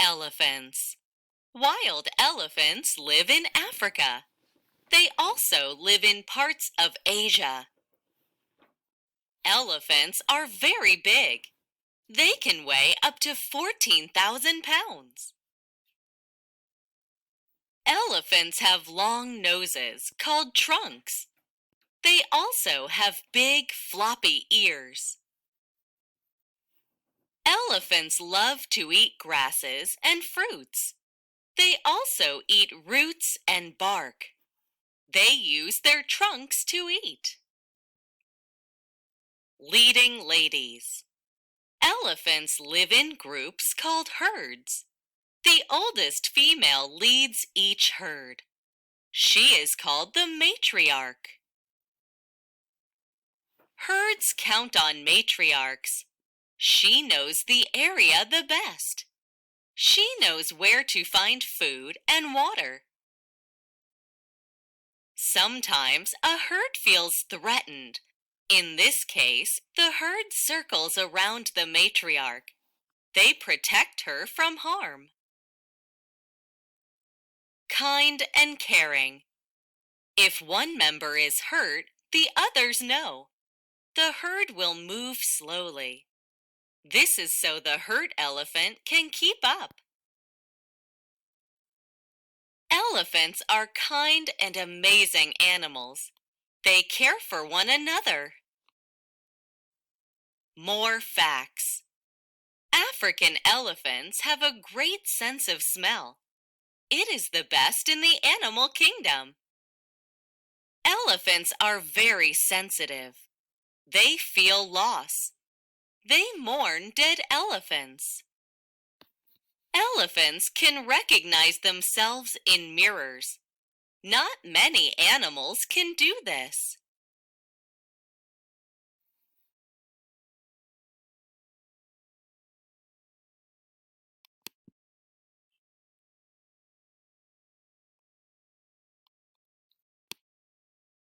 elephants. Wild elephants live in Africa. They also live in parts of Asia. Elephants are very big. They can weigh up to 14,000 pounds. Elephants have long noses called trunks. They also have big floppy ears. Elephants love to eat grasses and fruits. They also eat roots and bark. They use their trunks to eat. Leading ladies. Elephants live in groups called herds. The oldest female leads each herd. She is called the matriarch. Herds count on matriarchs. She knows the area the best. She knows where to find food and water. Sometimes a herd feels threatened. In this case, the herd circles around the matriarch. They protect her from harm. Kind and caring. If one member is hurt, the others know. The herd will move slowly. This is so the hurt elephant can keep up. Elephants are kind and amazing animals. They care for one another. More facts. African elephants have a great sense of smell. It is the best in the animal kingdom. Elephants are very sensitive. They feel loss. They mourn dead elephants. Elephants can recognize themselves in mirrors. Not many animals can do this.